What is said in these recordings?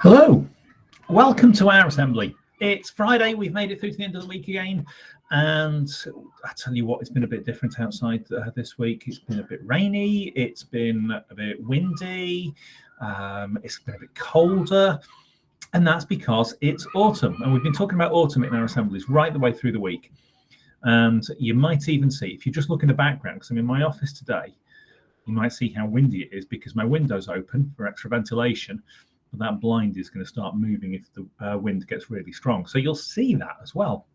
Hello, welcome to our assembly. It's Friday, we've made it through to the end of the week again, and I tell you what, it's been a bit different outside this week. It's been a bit rainy, it's been a bit windy, it's been a bit colder, and that's because it's autumn, and we've been talking about autumn in our assemblies right the way through the week. And you might even see, if you just look in the background, because I'm in my office today, you might see how windy it is because my window's open for extra ventilation. But that blind is going to start moving if the wind gets really strong. So you'll see that as well.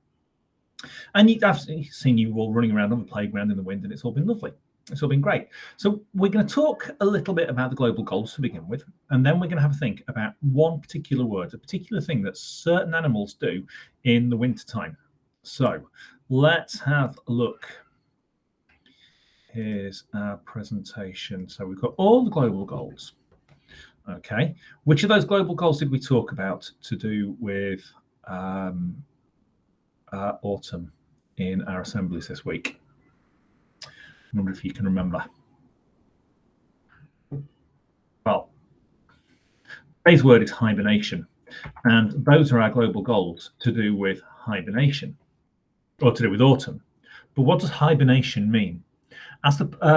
And I've seen you all running around on the playground in the wind, and it's all been lovely. It's all been great. So we're going to talk a little bit about the global goals to begin with, and then we're going to have a think about one particular word, a particular thing that certain animals do in the wintertime. So let's have a look. Here's our presentation. So we've got all the global goals. Okay, which of those global goals did we talk about to do with autumn in our assemblies this week? I wonder if you can remember. Well, today's word is hibernation, and those are our global goals to do with hibernation, or to do with autumn. But what does hibernation mean?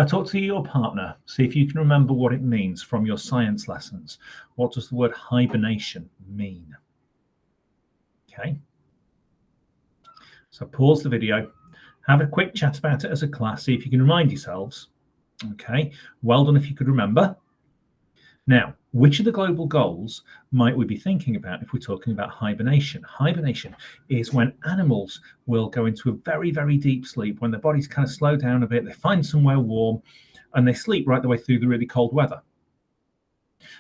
Talk to your partner, see if you can remember what it means from your science lessons. What does the word hibernation mean? Okay. So pause the video, have a quick chat about it as a class, see if you can remind yourselves. Okay, well done if you could remember. Now, which of the global goals might we be thinking about if we're talking about hibernation? Hibernation is when animals will go into a very, very deep sleep, when their bodies kind of slow down a bit, they find somewhere warm, and they sleep right the way through the really cold weather.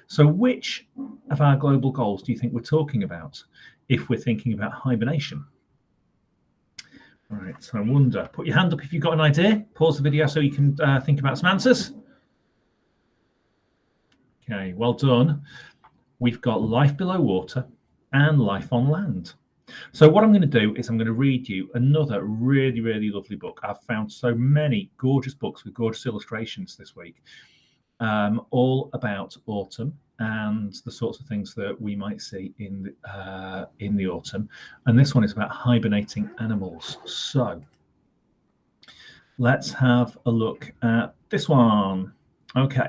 So which of our global goals do you think we're talking about if we're thinking about hibernation? All right, so I wonder, put your hand up if you've got an idea. Pause the video so you can think about some answers. Okay, well done. We've got life below water and life on land. So what I'm going to do is I'm going to read you another really, really lovely book. I've found so many gorgeous books with gorgeous illustrations this week, all about autumn and the sorts of things that we might see in the autumn. And this one is about hibernating animals. So let's have a look at this one. Okay.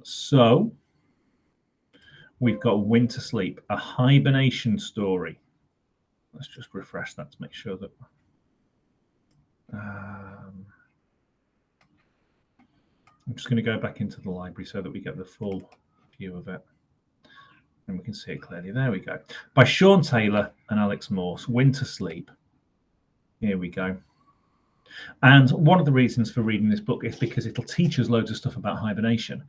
So we've got winter sleep, a hibernation story. Let's just refresh that to make sure that I'm just going to go back into the library so that we get the full view of it and we can see it clearly. There we go. By Sean Taylor and Alex Morse, Winter Sleep. Here we go. And one of the reasons for reading this book is because it'll teach us loads of stuff about hibernation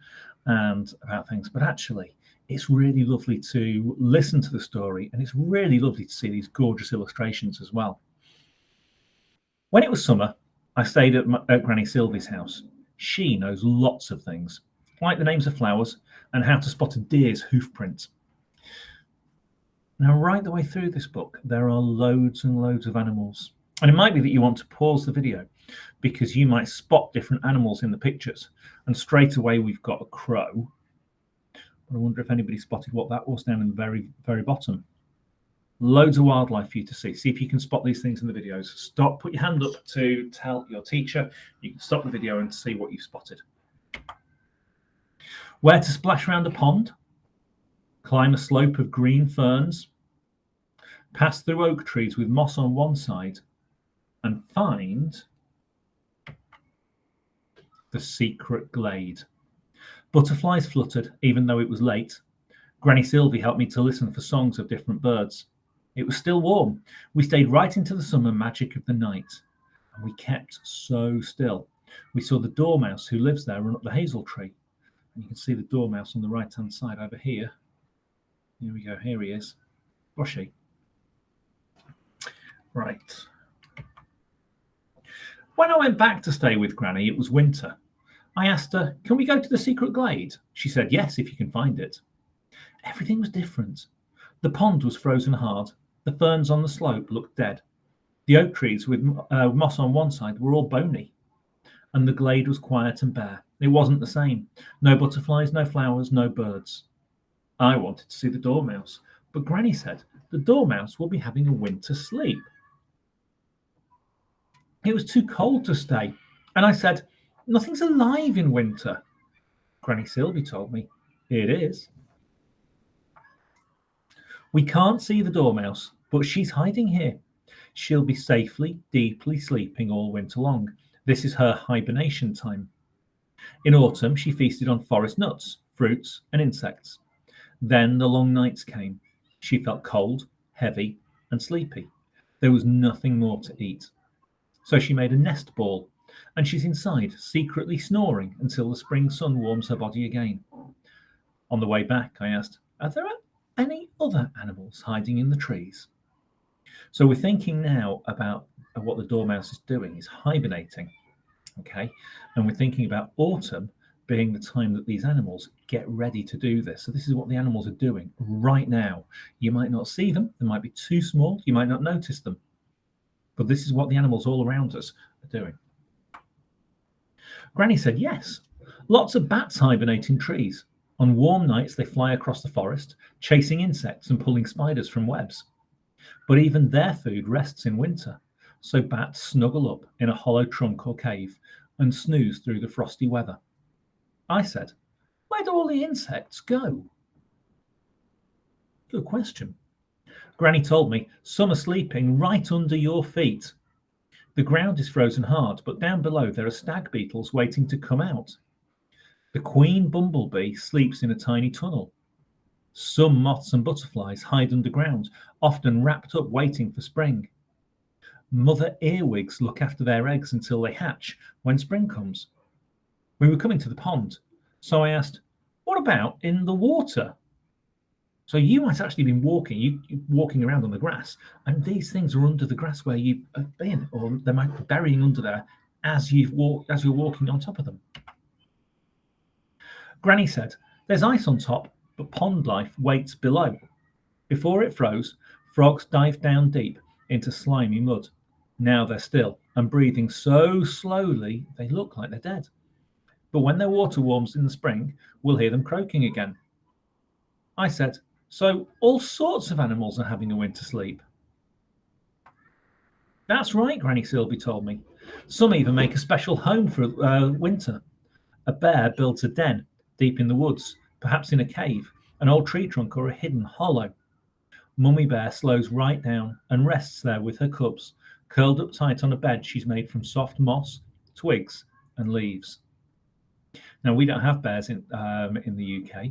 and about things. But actually, it's really lovely to listen to the story, and it's really lovely to see these gorgeous illustrations as well. When it was summer, I stayed at Granny Silvia's house. She knows lots of things, like the names of flowers and how to spot a deer's hoof print. Now, right the way through this book, there are loads and loads of animals. And it might be that you want to pause the video because you might spot different animals in the pictures. And straight away, we've got a crow. But I wonder if anybody spotted what that was down in the very, very bottom. Loads of wildlife for you to see. See if you can spot these things in the videos. Stop, put your hand up to tell your teacher. You can stop the video and see what you've spotted. Where to splash around a pond. Climb a slope of green ferns. Pass through oak trees with moss on one side. And find the secret glade. Butterflies fluttered, even though it was late. Granny Silvia helped me to listen for songs of different birds. It was still warm. We stayed right into the summer magic of the night. And we kept so still. We saw the Doormouse who lives there run up the hazel tree. And you can see the Doormouse on the right-hand side over here. Here we go. Here he is. Or she. Right. When I went back to stay with Granny, it was winter. I asked her, can we go to the secret glade? She said, yes, if you can find it. Everything was different. The pond was frozen hard. The ferns on the slope looked dead. The oak trees with moss on one side were all bony. And the glade was quiet and bare. It wasn't the same. No butterflies, no flowers, no birds. I wanted to see the dormouse, but Granny said the dormouse will be having a winter sleep. It was too cold to stay, and I said, nothing's alive in winter. Granny Silvia told me, it is. We can't see the dormouse, but she's hiding here. She'll be safely, deeply sleeping all winter long. This is her hibernation time. In autumn, she feasted on forest nuts, fruits, and insects. Then the long nights came. She felt cold, heavy, and sleepy. There was nothing more to eat. So she made a nest ball, and she's inside, secretly snoring until the spring sun warms her body again. On the way back, I asked, are there any other animals hiding in the trees? So we're thinking now about what the dormouse is doing, is hibernating, okay? And we're thinking about autumn being the time that these animals get ready to do this. So this is what the animals are doing right now. You might not see them, they might be too small, you might not notice them, but this is what the animals all around us are doing. Granny said, yes, lots of bats hibernate in trees. On warm nights, they fly across the forest, chasing insects and pulling spiders from webs. But even their food rests in winter, so bats snuggle up in a hollow trunk or cave and snooze through the frosty weather. I said, where do all the insects go? Good question. Granny told me, some are sleeping right under your feet. The ground is frozen hard, but down below there are stag beetles waiting to come out. The queen bumblebee sleeps in a tiny tunnel. Some moths and butterflies hide underground, often wrapped up waiting for spring. Mother earwigs look after their eggs until they hatch when spring comes. We were coming to the pond, so I asked, what about in the water? So you might actually be walking around on the grass, and these things are under the grass where you have been, or they might be burying under there as you're walking on top of them. Granny said, there's ice on top, but pond life waits below. Before it froze, frogs dived down deep into slimy mud. Now they're still and breathing so slowly they look like they're dead. But when their water warms in the spring, we'll hear them croaking again. I said, so all sorts of animals are having a winter sleep. That's right, Granny Silvia told me. Some even make a special home for winter. A bear builds a den deep in the woods, perhaps in a cave, an old tree trunk, or a hidden hollow. Mummy Bear slows right down and rests there with her cubs, curled up tight on a bed she's made from soft moss, twigs, and leaves. Now, we don't have bears in the UK.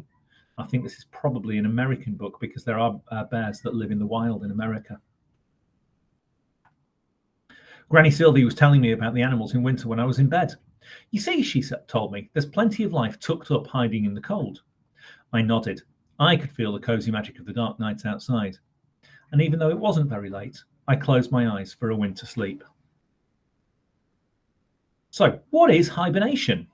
I think this is probably an American book because there are bears that live in the wild in America. Granny Silvia was telling me about the animals in winter when I was in bed. You see, she told me, there's plenty of life tucked up hiding in the cold. I nodded. I could feel the cosy magic of the dark nights outside. And even though it wasn't very late, I closed my eyes for a winter sleep. So, what is hibernation?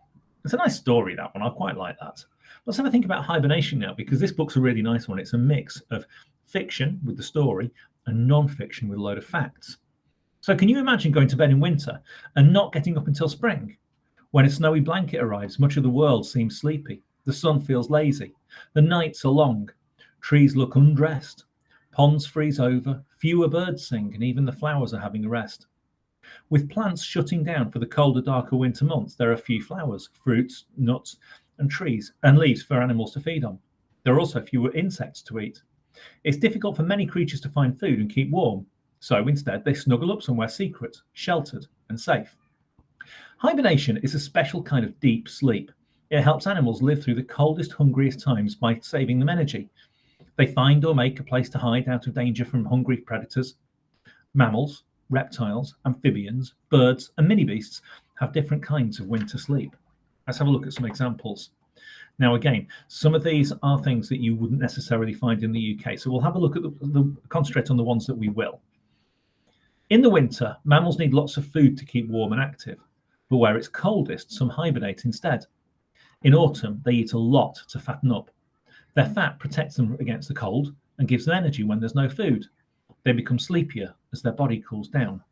It's a nice story, that one. I quite like that. Let's have a think about hibernation now, because this book's a really nice one. It's a mix of fiction with the story and non-fiction with a load of facts. So can you imagine going to bed in winter and not getting up until spring? When a snowy blanket arrives, much of the world seems sleepy. The sun feels lazy. The nights are long. Trees look undressed. Ponds freeze over. Fewer birds sing, and even the flowers are having a rest. With plants shutting down for the colder, darker winter months, there are few flowers, fruits, nuts, and trees, and leaves for animals to feed on. There are also fewer insects to eat. It's difficult for many creatures to find food and keep warm, so instead they snuggle up somewhere secret, sheltered, and safe. Hibernation is a special kind of deep sleep. It helps animals live through the coldest, hungriest times by saving them energy. They find or make a place to hide out of danger from hungry predators. Mammals, reptiles, amphibians, birds, and mini beasts have different kinds of winter sleep. Let's have a look at some examples. Now, again, some of these are things that you wouldn't necessarily find in the UK, so we'll have a look at concentrate on the ones that we will. In the winter, mammals need lots of food to keep warm and active, but where it's coldest, some hibernate instead. In autumn, they eat a lot to fatten up. Their fat protects them against the cold and gives them energy when there's no food. They become sleepier as their body cools down.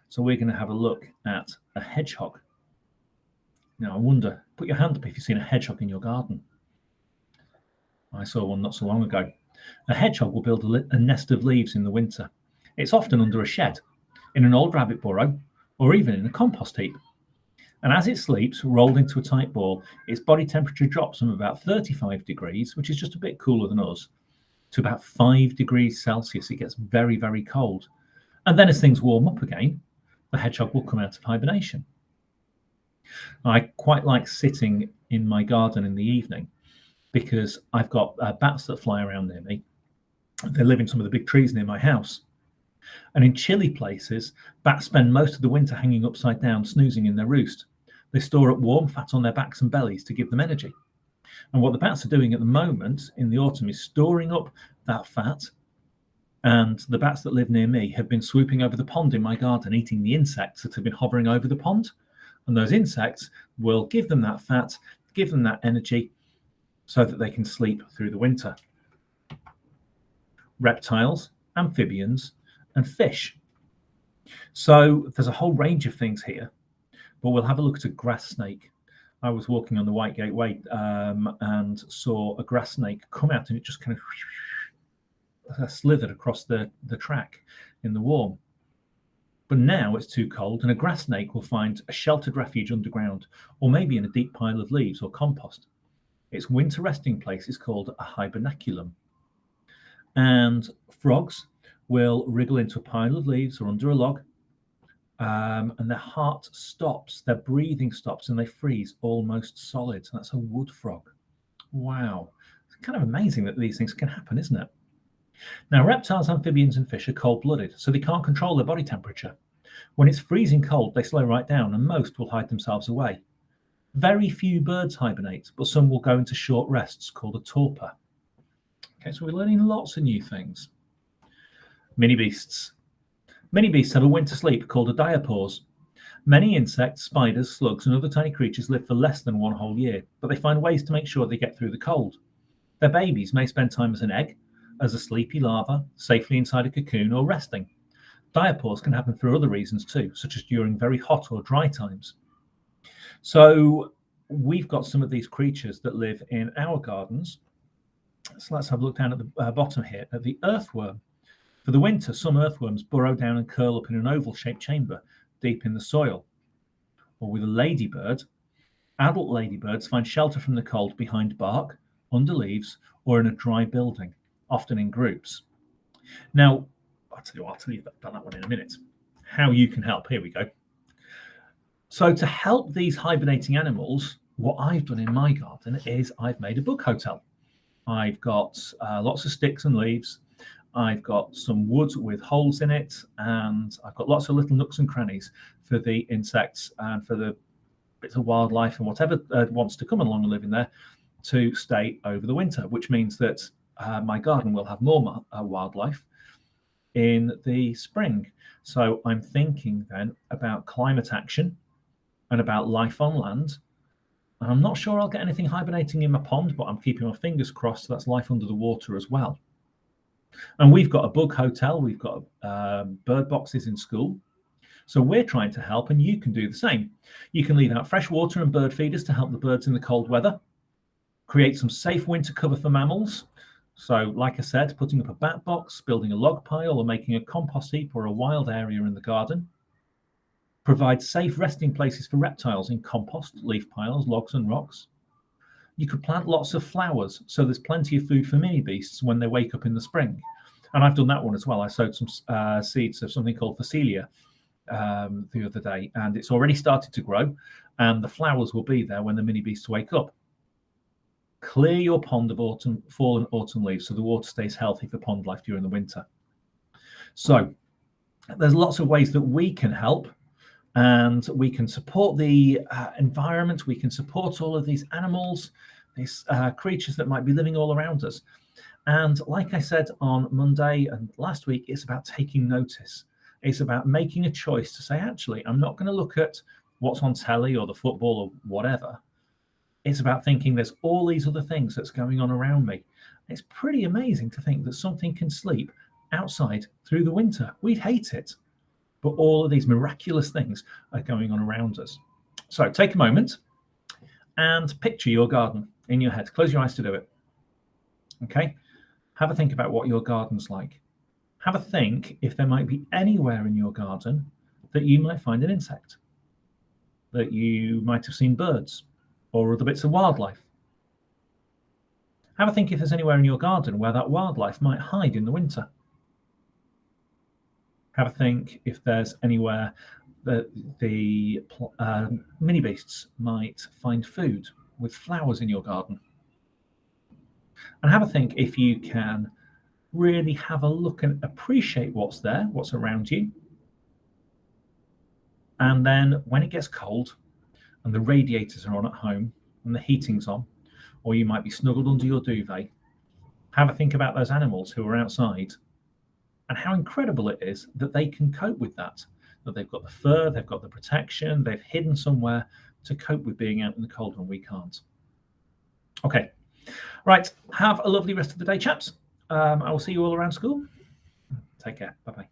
So we're going to have a look at a hedgehog. Now, I wonder, put your hand up if you've seen a hedgehog in your garden. I saw one not so long ago. A hedgehog will build a nest of leaves in the winter. It's often under a shed, in an old rabbit burrow, or even in a compost heap. And as it sleeps, rolled into a tight ball, its body temperature drops from about 35 degrees, which is just a bit cooler than us, to about 5 degrees Celsius. It gets very, very cold. And then as things warm up again, the hedgehog will come out of hibernation. I quite like sitting in my garden in the evening because I've got bats that fly around near me. They live in some of the big trees near my house. And in chilly places, bats spend most of the winter hanging upside down, snoozing in their roost. They store up warm fat on their backs and bellies to give them energy. And what the bats are doing at the moment in the autumn is storing up that fat. And the bats that live near me have been swooping over the pond in my garden, eating the insects that have been hovering over the pond. And those insects will give them that fat, give them that energy, so that they can sleep through the winter. Reptiles, amphibians, and fish. So there's a whole range of things here, but we'll have a look at a grass snake. I was walking on the Whitegate Way and saw a grass snake come out, and it just kind of slithered across the track in the warm. But now it's too cold, and a grass snake will find a sheltered refuge underground, or maybe in a deep pile of leaves or compost. Its winter resting place is called a hibernaculum. And frogs will wriggle into a pile of leaves or under a log, and their heart stops, their breathing stops, and they freeze almost solid. So that's a wood frog. Wow. It's kind of amazing that these things can happen, isn't it? Now, reptiles, amphibians, and fish are cold-blooded, so they can't control their body temperature. When it's freezing cold, they slow right down, and most will hide themselves away. Very few birds hibernate, but some will go into short rests called a torpor. Okay, so we're learning lots of new things. Mini beasts. Many beasts have a winter sleep called a diapause. Many insects, spiders, slugs, and other tiny creatures live for less than one whole year, but they find ways to make sure they get through the cold. Their babies may spend time as an egg, as a sleepy larva, safely inside a cocoon, or resting. Diapause can happen for other reasons too, such as during very hot or dry times. So we've got some of these creatures that live in our gardens. So let's have a look down at the bottom here at the earthworm. For the winter, some earthworms burrow down and curl up in an oval-shaped chamber deep in the soil. Or with a ladybird, adult ladybirds find shelter from the cold behind bark, under leaves, or in a dry building, often in groups. Now, I'll tell you about that one in a minute. How you can help. Here we go. So to help these hibernating animals, what I've done in my garden is I've made a bug hotel. I've got lots of sticks and leaves. I've got some wood with holes in it, and I've got lots of little nooks and crannies for the insects and for the bits of wildlife and whatever wants to come along and live in there to stay over the winter, which means that my garden will have more wildlife in the spring. So I'm thinking then about climate action and about life on land. And I'm not sure I'll get anything hibernating in my pond, but I'm keeping my fingers crossed. So that's life under the water as well. And we've got a bug hotel. We've got bird boxes in school. So we're trying to help, and you can do the same. You can leave out fresh water and bird feeders to help the birds in the cold weather. Create some safe winter cover for mammals. So, like I said, putting up a bat box, building a log pile, or making a compost heap or a wild area in the garden. Provide safe resting places for reptiles in compost, leaf piles, logs, and rocks. You could plant lots of flowers, so there's plenty of food for mini beasts when they wake up in the spring. And I've done that one as well. I sowed some seeds of something called Phacelia the other day, and it's already started to grow, and the flowers will be there when the mini beasts wake up. Clear your pond of fallen autumn leaves so the water stays healthy for pond life during the winter. So there's lots of ways that we can help, and we can support the environment. We can support all of these animals, these creatures that might be living all around us. And like I said on Monday and last week, it's about taking notice. It's about making a choice to say, actually, I'm not going to look at what's on telly or the football or whatever. It's about thinking there's all these other things that's going on around me. It's pretty amazing to think that something can sleep outside through the winter. We'd hate it, but all of these miraculous things are going on around us. So take a moment and picture your garden in your head. Close your eyes to do it. Okay? Have a think about what your garden's like. Have a think if there might be anywhere in your garden that you might find an insect, that you might have seen birds or other bits of wildlife. Have a think if there's anywhere in your garden where that wildlife might hide in the winter. Have a think if there's anywhere that the mini beasts might find food with flowers in your garden. And have a think if you can really have a look and appreciate what's there, what's around you. And then when it gets cold and the radiators are on at home and the heating's on, or you might be snuggled under your duvet, have a think about those animals who are outside and how incredible it is that they can cope with that they've got the fur, they've got the protection, they've hidden somewhere to cope with being out in the cold when we can't. Okay, right, have a lovely rest of the day, chaps. I will see you all around school. Take care, bye-bye.